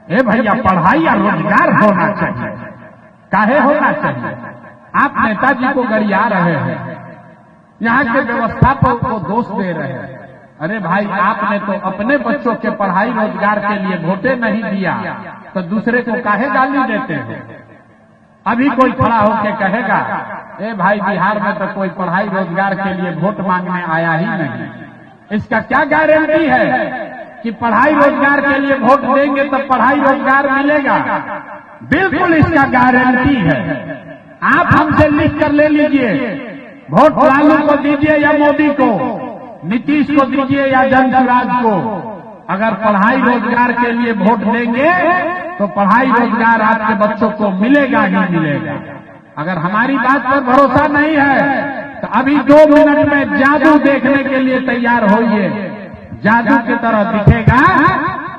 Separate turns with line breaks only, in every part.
ए भैया पढ़ाई या रोजगार होना चाहिए। काहे होना चाहिए? आप नेताजी को गरिया रहे हैं, यहाँ के व्यवस्थापक को दोष दे रहे हैं। अरे भाई, आपने तो अपने बच्चों के पढ़ाई रोजगार के लिए वोटे नहीं दिया, तो दूसरे को काहे गाली देते हैं? अभी कोई खड़ा होके कहेगा, ए भाई बिहार में तो कोई पढ़ाई रोजगार के लिए वोट मांगने आया ही नहीं। इसका क्या गारंटी है कि पढ़ाई रोजगार के लिए वोट देंगे तो पढ़ाई रोजगार मिलेगा? बिल्कुल इसका गारंटी है। आप हमसे लिख कर ले लीजिए, वोट लालू को दीजिए या मोदी को, नीतीश को दीजिए या जनसुराज को। अगर पढ़ाई रोजगार के लिए वोट देंगे तो पढ़ाई रोजगार आपके बच्चों को मिलेगा ही मिलेगा। अगर हमारी बात पर भरोसा नहीं है तो अभी 2 मिनट में जादू देखने के लिए तैयार होइए। जादू की तरह दिखेगा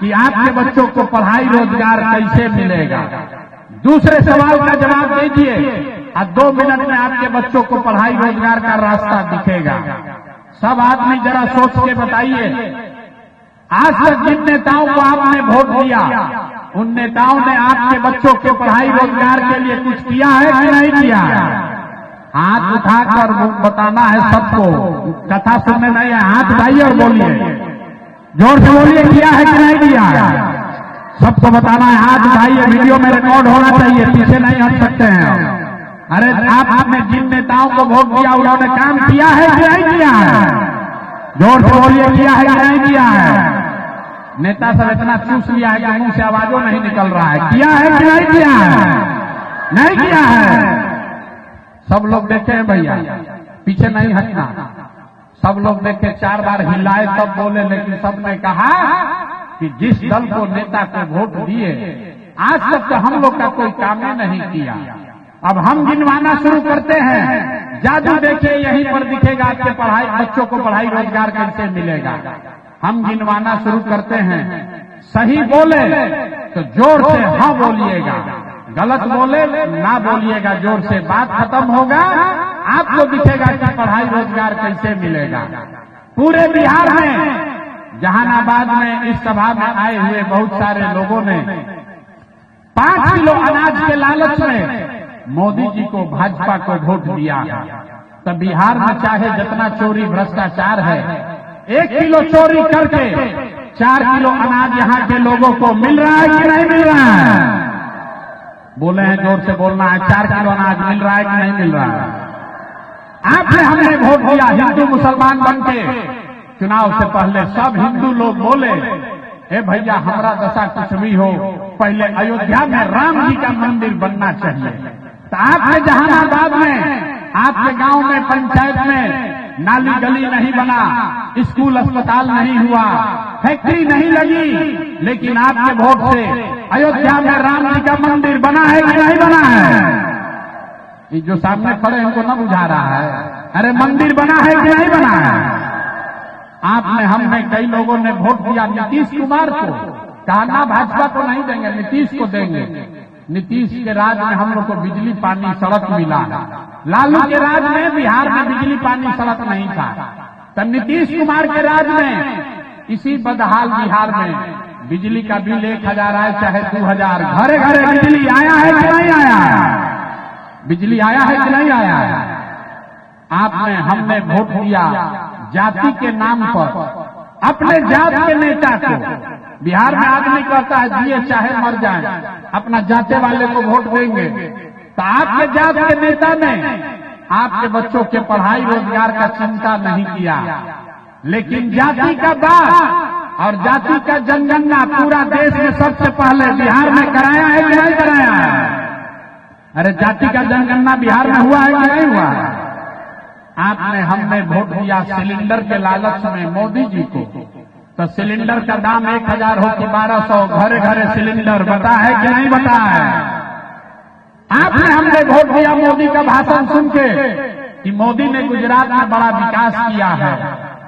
कि आपके बच्चों को पढ़ाई रोजगार कैसे मिलेगा। दूसरे सवाल का जवाब दीजिए और 2 मिनट में आपके बच्चों को पढ़ाई रोजगार का रास्ता दिखेगा। सब आदमी जरा सोच के बताइए, आज तक जिन नेताओं को आपने वोट दिया उन नेताओं ने आपके बच्चों के पढ़ाई रोजगार के लिए कुछ किया है कि नहीं किया? हाथ उठाकर बताना है सबको, कथा सुनने नहीं है। हाथ उठाइए और बोलिए, जोर से बोलिए, किया है कि नहीं किया? सबको बताना है, हाथ उठाइए। वीडियो में रिकॉर्ड होना चाहिए, पीछे नहीं हट सकते हैं। अरे आपने जिन नेताओं को वोट दिया उन्होंने काम किया है कि नहीं किया है? जोर से बोलिए, किया है कि नहीं किया है? नेता सब इतना चूस लिया है कि मुंह से आवाजों नहीं निकल रहा है। किया है कि नहीं किया है? नहीं किया है। सब लोग देखे हैं भैया, पीछे नहीं हटना। सब लोग देखे, 4 बार हिलाए तब बोले, लेकिन सबने कहा कि जिस दल को नेता को वोट दिए आज तक तो हम लोग का कोई काम ही नहीं किया। अब हम गिनवाना शुरू करते हैं। जादू देखिए, यहीं पर दिखेगा आपके पढ़ाई बच्चों को पढ़ाई रोजगार कैसे मिलेगा। हम गिनवाना शुरू करते हैं। सही बोले तो जोर से हाँ बोलिएगा, गलत बोले ना बोलिएगा, जोर से बात खत्म होगा। आपको दिखेगा कि पढ़ाई रोजगार कैसे मिलेगा। पूरे बिहार में जहानाबाद में इस सभा में आए हुए बहुत सारे लोगों ने 5 किलो अनाज के लालच में मोदी जी को, भाजपा को वोट दिया है। तो बिहार में चाहे जितना चोरी भ्रष्टाचार है, 1 किलो चोरी करके 4 किलो अनाज यहाँ के लोगों को मिल रहा है कि नहीं मिल रहा है? बोले हैं, जोर से बोलना है। 4 किलो अनाज मिल रहा है कि नहीं मिल रहा है? आपने हमने वोट दिया हिंदू मुसलमान बनके। चुनाव से पहले सब हिंदू लोग बोले, ए भैया हमारा दशा कुछ भी हो, पहले अयोध्या में राम जी का मंदिर बनना चाहिए। तो आपने जहानाबाद में, आपके गांव में, पंचायत में नाली गली नहीं बना, स्कूल अस्पताल नहीं हुआ, फैक्ट्री नहीं लगी, लेकिन आपके वोट से अयोध्या में राम जी का मंदिर बना है कि नहीं बना है? ये जो सामने खड़े हैं उनको न बुझा रहा है। अरे मंदिर बना है कि नहीं बना है? आपने, हमने, कई लोगों ने वोट दिया नीतीश कुमार को। कहा ना भाजपा को नहीं देंगे, नीतीश को देंगे। नीतीश के राज में हम लोग को बिजली पानी सड़क मिला। लालू के राज में बिहार में बिजली पानी सड़क नहीं था। तो नीतीश कुमार के राज में इसी बदहाल बिहार में बिजली का बिल 1000 आए चाहे 2000, घरे घरे बिजली आया है कि नहीं आया है? बिजली आया है कि नहीं आया है? आपने, हमने वोट दिया जाति के नाम पर, अपने जात के नेता को। बिहार में आदमी कहता है जिए चाहे मर जाए, अपना जाते वाले को वोट देंगे। तो आपके जात के नेता ने आपके बच्चों के पढ़ाई रोजगार का चिंता नहीं किया, लेकिन जाति का बात और जाति का जनगणना पूरा देश में सबसे पहले बिहार में कराया है कि नहीं कराया है? अरे जाति का जनगणना बिहार में हुआ है कि नहीं हुआ? आपने, हमने वोट दिया सिलेंडर के लालच में मोदी जी को। तो सिलेंडर का दाम 1000 हो कि 1200, घरे घरे सिलेंडर बता है कि नहीं बता है? आपने, हमने वोट दिया मोदी का भाषण सुन के कि मोदी ने गुजरात में बड़ा विकास किया है।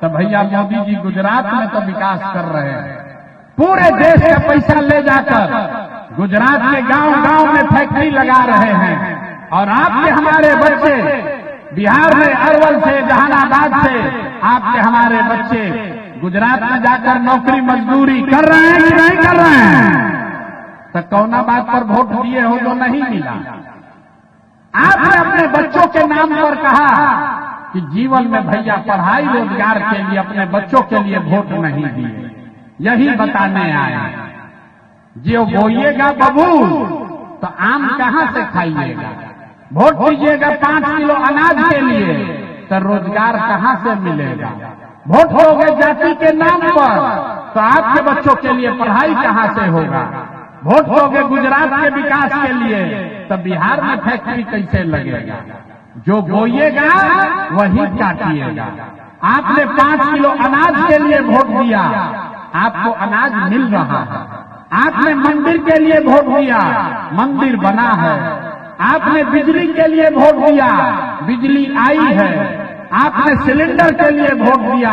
तो भैया मोदी जी गुजरात में तो विकास कर रहे हैं, पूरे देश का पैसा ले जाकर गुजरात के गांव गांव में फैक्ट्री लगा रहे हैं। और आपके हमारे बच्चे बिहार में अरवल से, जहानाबाद से आपके हमारे बच्चे गुजरात में जाकर नौकरी मजदूरी कर रहे हैं कि नहीं कर रहे हैं? तो कौना बात पर वोट दिए हो जो नहीं मिला? आपने अपने बच्चों के नाम पर कहा कि जीवन में भैया पढ़ाई रोजगार के लिए अपने बच्चों के लिए वोट नहीं दिए। यही बताने आए, जो बोइएगा बबूल तो आम कहां से खाइएगा? वोट दीजिएगा 5 किलो अनाज के लिए तो रोजगार कहां से मिलेगा? वोट दोगे जाति के नाम पर तो आपके बच्चों के लिए पढ़ाई कहां से होगा? वोट दोगे गुजरात के विकास के लिए तो बिहार में फैक्ट्री कैसे लगेगा? जो बोइएगा वही काटिएगा। आपने 5 किलो अनाज के लिए वोट दिया, आपको अनाज मिल रहा है। आपने मंदिर के लिए वोट दिया, मंदिर बना है। आपने बिजली के लिए वोट दिया, बिजली आई है। आपने सिलेंडर के लिए वोट दिया,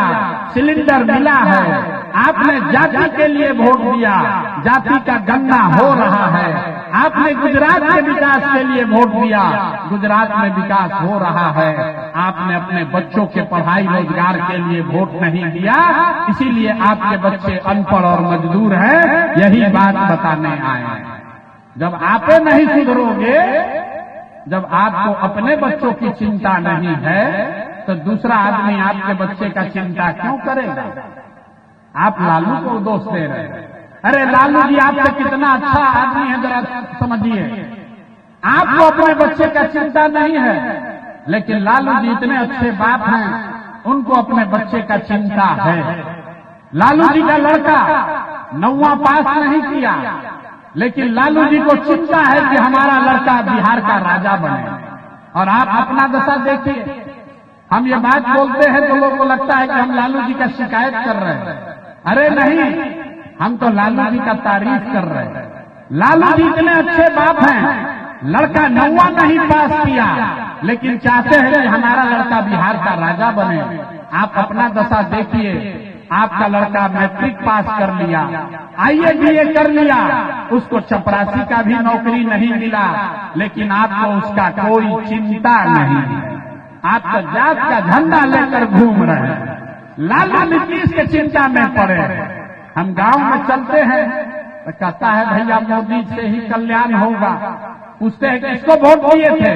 सिलेंडर मिला है। आपने जाति के लिए वोट दिया, जाति का गन्ना हो रहा है। आपने गुजरात के विकास के लिए वोट दिया, गुजरात में विकास हो रहा है। आपने अपने बच्चों के पढ़ाई रोजगार के लिए वोट नहीं दिया, इसीलिए आपके बच्चे अनपढ़ और मजदूर हैं। यही बात बताने आए हैं। जब आप नहीं सुधरोगे, जब आपको अपने बच्चों की चिंता नहीं है तो दूसरा आदमी आपके बच्चे का चिंता क्यों करेगा? आप लालू को दोष दे रहे हैं। अरे लालू जी आपसे कितना अच्छा आदमी है, जरा समझिए। आपको अपने बच्चे का चिंता नहीं है, लेकिन लालू जी इतने अच्छे बाप हैं, उनको अपने बच्चे का चिंता है। लालू जी का लड़का 9वां पास नहीं किया, लेकिन लालू जी को चिंता है कि हमारा लड़का बिहार का राजा बने। और आप अपना दशा देखिए। हम ये बात बोलते हैं तो लोगों को लगता है कि हम लालू जी का शिकायत कर रहे हैं। अरे नहीं, हम तो लालू जी का तारीफ कर रहे हैं। लालू जी इतने अच्छे बाप हैं, लड़का 9वां नहीं पास किया, लेकिन चाहते हैं कि हमारा लड़का बिहार का राजा बने। आप अपना दशा देखिए। आपका लड़का मैट्रिक पास कर लिया, आईए बीए कर लिया, उसको चपरासी का भी नौकरी नहीं मिला, लेकिन आपको उसका कोई चिंता नहीं है। आप तो जात का झंडा लेकर घूम रहे हैं। लालू नीतीश के चिंता में पड़े। हम गांव में चलते हैं तो कहता है भैया मोदी से ही कल्याण होगा। पूछते हैं किसको वोट दिए थे?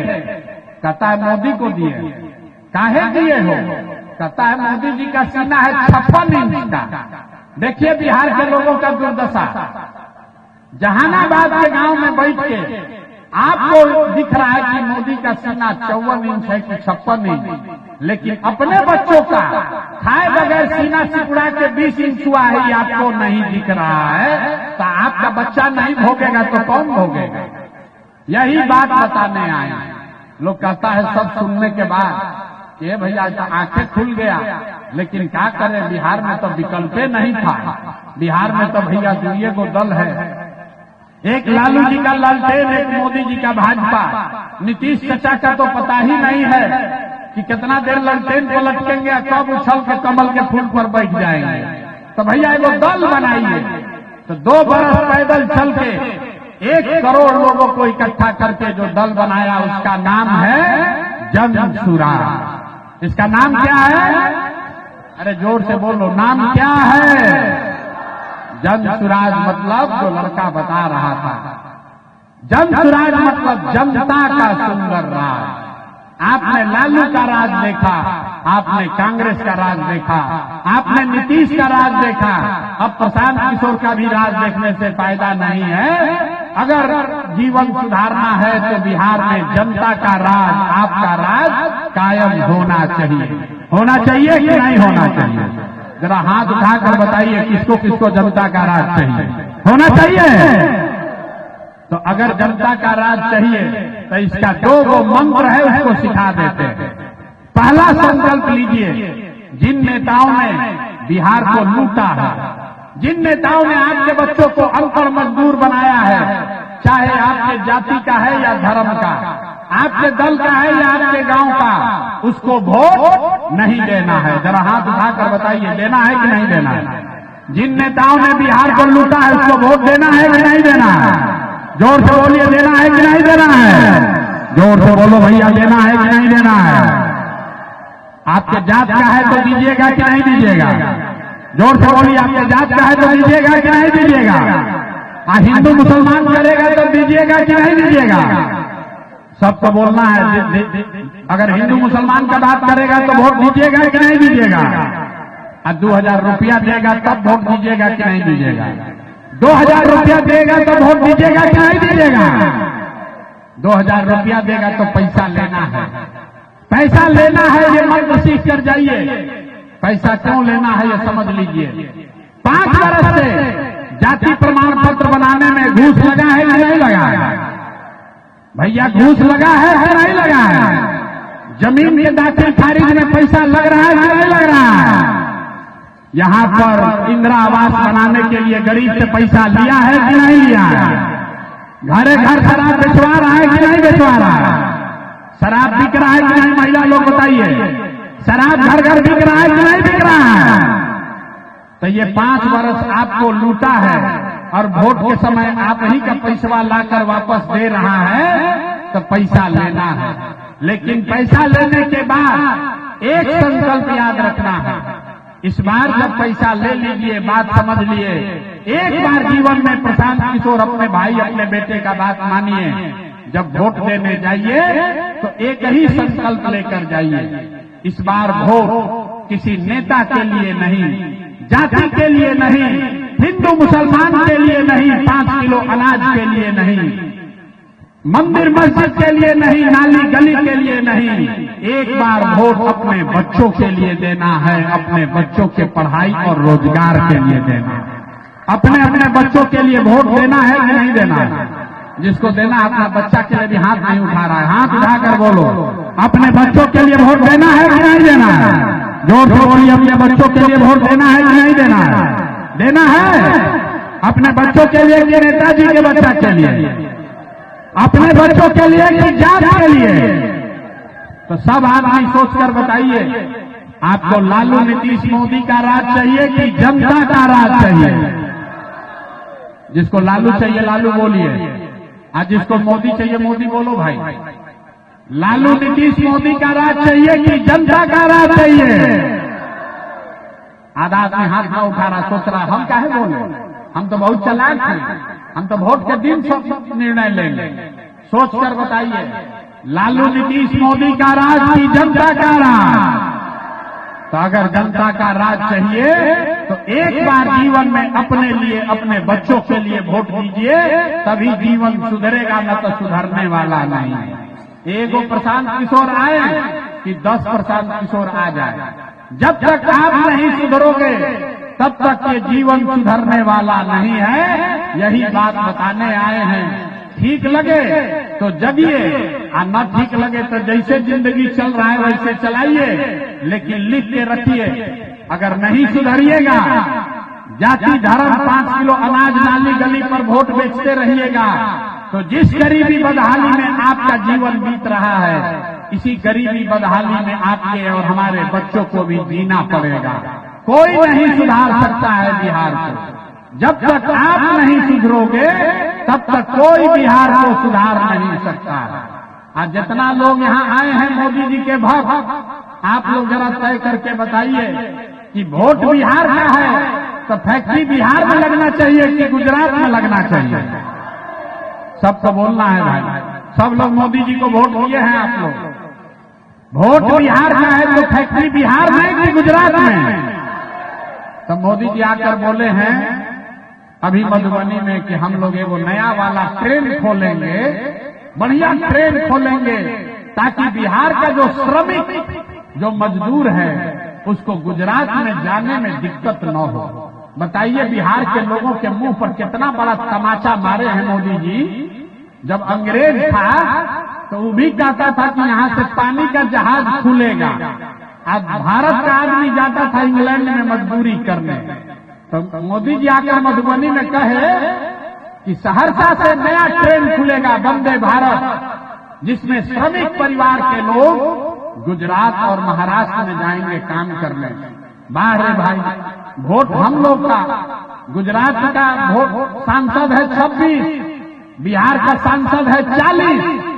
कहता है मोदी को दिए। काहे दिए हो? कहता है मोदी जी का सीना है 56 इंच का। देखिए बिहार के लोगों का दुर्दशा। जहानाबाद के गांव में बैठ के आपको दिख रहा है कि मोदी का सीना 54 इंच है कि 56 इंच, लेकिन अपने बच्चों का खाए बगैर सीना सिकुड़ा के 20 इंच हुआ है, ये आपको नहीं दिख रहा है। तो आपका बच्चा नहीं भोगेगा तो कौन भोगेगा? यही बात बताने आए। लोग कहता है सब सुनने के बाद ये भैया आंखें खुल गया, लेकिन क्या करें, बिहार में तो विकल्प नहीं था। बिहार में तो भैया दुनिया को दल है। एक लालू जी का लालटेन, एक मोदी जी का भाजपा। नीतीश चाचा का तो पता ही नहीं है कि कितना देर लालटेन को लटकेंगे, कब उछल के कमल के फूल पर बैठ जाएंगे। तो भैया वो दल बनाइए। तो 2 बरस पैदल चल के 1 करोड़ लोगों को इकट्ठा करके जो दल बनाया, उसका नाम है जन सुराज। इसका नाम क्या है? अरे जोर से बोलो, नाम क्या है? जन सुराज मतलब जो लड़का बता रहा था, जन सुराज मतलब जनता का सुंदर राज। आपने लालू का राज देखा, आपने कांग्रेस का राज देखा, आपने नीतीश का राज देखा, अब प्रशांत किशोर का भी राज देखने से फायदा नहीं है। अगर जीवन सुधारना है तो बिहार में जनता का राज, आपका राज कायम होना चाहिए। होना चाहिए कि नहीं होना चाहिए? जरा हाथ उठाकर बताइए किसको किसको जनता का राज चाहिए? होना चाहिए। तो अगर जनता का राज चाहिए तो इसका 2 मंत्र है, उसको सिखा देते हैं। पहला संकल्प लीजिए, जिन नेताओं ने बिहार को लूटा है, जिन नेताओं ने आपके बच्चों को अनपढ़ मजदूर बनाया है, चाहे आपके जाति का है या धर्म का, आपके दल का है या आपके गांव का, उसको वोट नहीं देना है। जरा हाथ उठाकर बताइए, देना है कि नहीं देना है? जिन नेताओं ने बिहार को लूटा है उसको वोट देना है कि नहीं देना है? जोर से बोलिए, देना है कि नहीं देना है? जोर से बोलो भैया, देना है कि नहीं देना है? आपके जात का है तो दीजिएगा कि नहीं दीजिएगा? जोर से बोलिए, आपके जात का है तो दीजिएगा कि नहीं दीजिएगा? हिंदू मुसलमान करेगा तो दीजिएगा कि नहीं दीजिएगा? सबको बोलना है। अगर हिंदू मुसलमान का बात करेगा तो वोट दीजिएगा कि नहीं दीजिएगा? 2000 रुपया देगा तब वोट दीजिएगा कि नहीं दीजिएगा? 2000 रुपया देगा तो वोट दीजिएगा कि नहीं दीजिएगा? 2000 रुपया देगा तो पैसा लेना है। पैसा लेना है ये मंत्र सीख कर जाइए। पैसा क्यों लेना है ये समझ लीजिए। 5 वर्ष से जाति प्रमाण पत्र बनाने में घूस लगा है कि नहीं लगा है? भैया घूस लगा है कि नहीं लगा है? जमीन के दाखिल खारिज में पैसा लग रहा है कि नहीं लग रहा है? यहां पर इंदिरा आवास बनाने के लिए गरीब से पैसा लिया है कि नहीं लिया है? घरे घर शराब बेचवा रहा है कि नहीं बेचवा रहा है? शराब बिक रहा है कि नहीं? महिला लोग बताइए, शराब घर घर बिक रहा है कि नहीं बिक रहा है? तो ये 5 वर्ष आपको लूटा है और वोट के समय आप ही का पैसा लाकर वापस दे रहा है, तो पैसा लेना है। लेकिन पैसा लेने के बाद एक संकल्प याद रखना है। इस बार जब पैसा ले लीजिए, बात समझ लिए, एक बार जीवन में प्रशांत किशोर अपने भाई अपने बेटे का बात मानिए। जब वोट देने जाइए तो एक ही संकल्प लेकर जाइए। इस बार वोट किसी नेता के लिए नहीं, जाति के लिए नहीं, हिंदू मुसलमान के लिए नहीं, 5 किलो अनाज के लिए नहीं, मंदिर मस्जिद के लिए नहीं, नाली गली के लिए नहीं। एक बार वोट अपने बच्चों के लिए देना है, अपने बच्चों के पढ़ाई और रोजगार के लिए देना है। अपने अपने बच्चों के लिए वोट देना है कि नहीं देना है? जिसको देना अपना बच्चा के लिए भी हाथ नहीं उठा रहा है, हाथ उठाकर बोलो, अपने बच्चों के लिए वोट देना है कि नहीं देना है? जोर से बोलिए, अपने बच्चों के लिए वोट देना है कि नहीं देना है? देना है। अपने बच्चों के लिए कि नेताजी के बच्चा के लिए? अपने बच्चों के लिए कि जात के लिए? तो सब आदमी सोचकर बताइए, आपको लालू नीतीश मोदी का राज चाहिए कि जनता का राज चाहिए? जिसको लालू चाहिए लालू बोलिए, आज जिसको मोदी चाहिए मोदी बोलो भाई। लालू नीतीश मोदी का राज चाहिए कि जनता का राज चाहिए? आधा आदमी हाथ ना उठा रहा, सोच रहा हम काहे बोले, हम तो बहुत चालाक हैं, हम तो वोट के दिन सब निर्णय लेंगे। सोच कर बताइए, लालू नीतीश मोदी का राज की जनता का राज? तो अगर जनता का राज चाहिए तो एक बार जीवन में अपने लिए, अपने बच्चों के लिए वोट दीजिए, तभी जीवन सुधरेगा, न तो सुधरने वाला नहीं। एगो प्रशांत किशोर आए कि 10 प्रशांत किशोर आ जाए। जब तक आप नहीं सुधरोगे तब तक ये जीवन सुधरने वाला नहीं है। यही बात बताने आए हैं। ठीक लगे तो जगिए, और न ठीक लगे तो जैसे जिंदगी चल रहा है वैसे चलाइए, लेकिन लिख के रखिए, अगर नहीं सुधरिएगा, जाति धर्म 5 किलो अनाज नाली गली पर वोट बेचते रहिएगा, तो जिस गरीबी बदहाली में आपका जीवन बीत रहा है, इसी गरीबी बदहाली में आपके और हमारे बच्चों को भी जीना पड़ेगा। कोई नहीं सुधार सकता है बिहार को। जब तक आप नहीं सुधरोगे तब तक कोई बिहार को सुधार नहीं सकता। आज जितना लोग यहाँ आए हैं मोदी जी के भक्त, आप लोग जरा तय करके बताइए कि वोट बिहार का है तो फैक्ट्री बिहार में लगना चाहिए कि गुजरात में लगना चाहिए? सबको बोलना है भाई। सब लोग मोदी जी को वोट दिए हैं आप लोग। वोट बिहार का है तो फैक्ट्री बिहार में कि गुजरात में? तो मोदी जी आकर बोले हैं अभी मधुबनी में कि हम लोग एगो नया वाला ट्रेन खोलेंगे, बढ़िया ट्रेन खोलेंगे, ताकि बिहार का जो श्रमिक, जो मजदूर है, उसको गुजरात में जाने में दिक्कत न हो। बताइए बिहार के लोगों के मुंह पर कितना बड़ा तमाचा मारे हैं मोदी जी। जब अंग्रेज था तो वो भी कहता था कि यहाँ से पानी का जहाज खुलेगा। आज भारत का आदमी जाता था इंग्लैंड में मजदूरी करने, तो मोदी जी आकर मधुबनी में कहे कि सहरसा से नया ट्रेन खुलेगा वंदे भारत, जिसमें श्रमिक परिवार के लोग गुजरात और महाराष्ट्र में जाएंगे काम करने। बाहर भाई, वोट हम लोग का, गुजरात का वोट सांसद है 26, बिहार का सांसद है 40,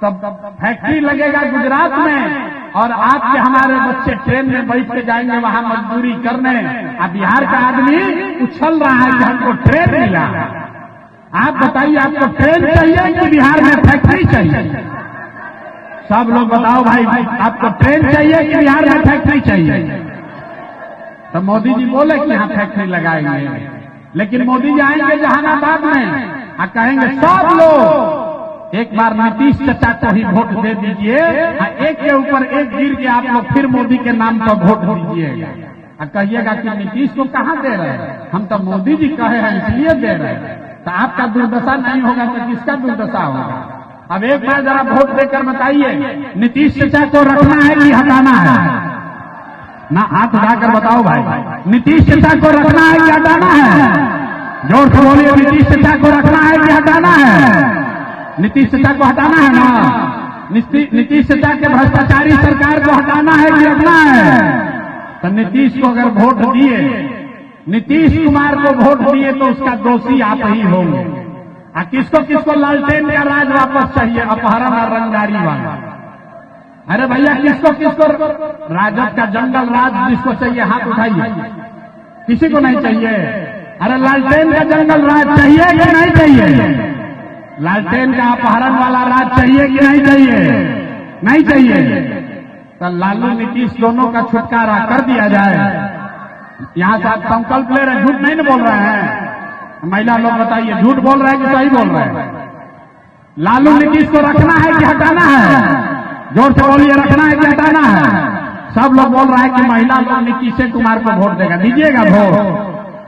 तब फैक्ट्री लगेगा गुजरात में और आपके हमारे बच्चे ट्रेन में बैठ के जाएंगे वहां मजदूरी करने। अब बिहार का आदमी उछल रहा है कि हमको ट्रेन मिला। आप बताइए, आपको ट्रेन चाहिए कि बिहार में फैक्ट्री चाहिए? सब लोग बताओ भाई, आपको ट्रेन चाहिए कि बिहार में फैक्ट्री चाहिए? तो मोदी जी बोले कि यहाँ फैक्ट्री लगाएंगे, लेकिन मोदी जी आएंगे जहानाबाद में और कहेंगे सब लोग एक बार नीतीश चाचा को ही वोट दे दीजिए, एक के ऊपर एक गिर के आप लोग फिर मोदी के नाम पर वोट दीजिएगा और कहिएगा कि नीतीश को कहाँ दे रहे हैं, हम तो मोदी जी कहे हैं इसलिए दे रहे हैं। तो आपका दुर्दशा नहीं होगा तो किसका दुर्दशा होगा? अब एक बार जरा वोट देकर बताइए, नीतीश चाचा को रखना है कि हटाना है? ना हाथ उठाकर बताओ भाई, नीतीश चाचा को रखना है कि हटाना है? जोर से बोलिए, नीतीश चाचा को रखना है कि हटाना है? नीतीश चाचा को हटाना है ना? नीतीश चाचा के भ्रष्टाचारी सरकार को हटाना है कि रखना है? तो नीतीश को अगर वोट दिए, नीतीश कुमार को वोट दिए तो उसका दोषी आप ही होंगे। किसको किसको लालटेन का राज वापस चाहिए, अपहरण और रंगदारी वाला? अरे भैया, किसको किसको राजद का जंगल राज जिसको चाहिए हाथ उठाइए। किसी को नहीं चाहिए? अरे लालटेन का जंगल राज चाहिए कि नहीं चाहिए? लालटेन का अपहरण वाला राज चाहिए कि नहीं चाहिए? नहीं चाहिए। तो लालू नीतीश दोनों का छुटकारा कर दिया जाए। यहां से आप संकल्प ले रहे हैं, झूठ नहीं न बोल रहे हैं? महिला लोग बताइए, झूठ बोल रहे हैं कि सही बोल रहे हैं? लालू नीतीश को रखना है कि हटाना है? जोर से बोलिए, रखना है कि हटाना है? सब लोग बोल रहा है कि महिला लोग नीतीश कुमार को वोट देगा। दीजिएगा वोट?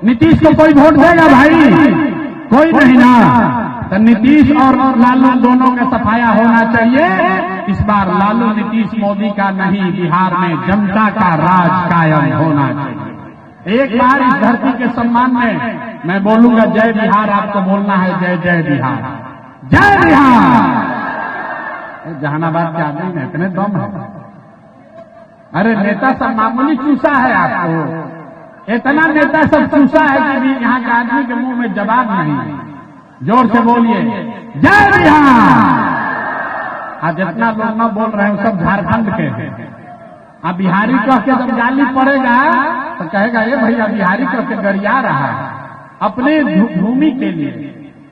नीतीश को कोई वोट देगा भाई? कोई नहीं ना। तो नीतीश और लालू दोनों का सफाया होना चाहिए। इस बार लालू नीतीश मोदी का नहीं, बिहार में जनता का राज कायम होना चाहिए। एक बार इस धरती के सम्मान में मैं बोलूंगा जय बिहार, आपको बोलना है जय जय बिहार, जय बिहार। जहानाबाद के आदमी में इतने दम है। अरे नेता सब मामूली चूसा है, आपको इतना नेता सब चूसा है कि यहाँ के आदमी के मुंह में जवाब नहीं। जोर से बोलिए, जय बिहार। आज जितना लोग न बोल रहे हैं सब झारखंड के हैं। अब बिहारी कह के जब गाली पड़ेगा तो कहेगा ये भैया बिहारी कह के गरिया रहा है। अपने भूमि के लिए,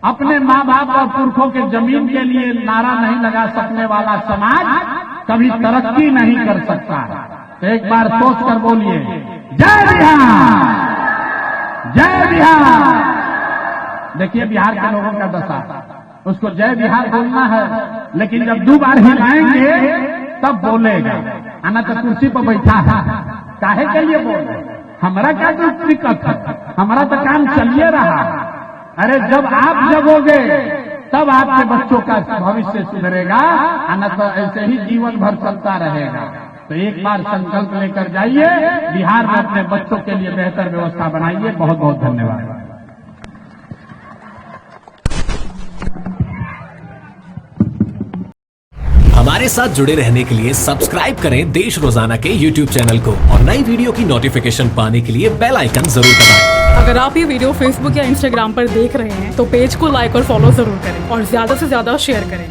अपने माँ बाप और पुरखों के जमीन के लिए नारा नहीं लगा सकने वाला समाज कभी तरक्की नहीं कर सकता। तो एक बार सोच कर बोलिए, जय बिहार, जय बिहार। देखिए बिहार के लोगों का दशा, उसको जय बिहार बोलना है, लेकिन जब 2 बार हिलाएंगे तब बोलेगा। आना तो कुर्सी पर बैठा है, काहे के लिए बोल रहे? हमारा क्या दिक्कत है? हमारा तो काम चलिए रहा। अरे जब आप जगोगे तब आपके बच्चों का भविष्य सुधरेगा, आना तो ऐसे ही जीवन भर चलता रहेगा। तो एक बार संकल्प लेकर जाइए, बिहार में अपने बच्चों के लिए बेहतर व्यवस्था बनाइए। बहुत बहुत धन्यवाद।
हमारे साथ जुड़े रहने के लिए सब्सक्राइब करें देश रोजाना के YouTube चैनल को और नई वीडियो की नोटिफिकेशन पाने के लिए बेल आइकन जरूर दबाएं।
अगर आप ये वीडियो Facebook या Instagram पर देख रहे हैं तो पेज को लाइक और फॉलो जरूर करें और ज्यादा से ज्यादा शेयर करें।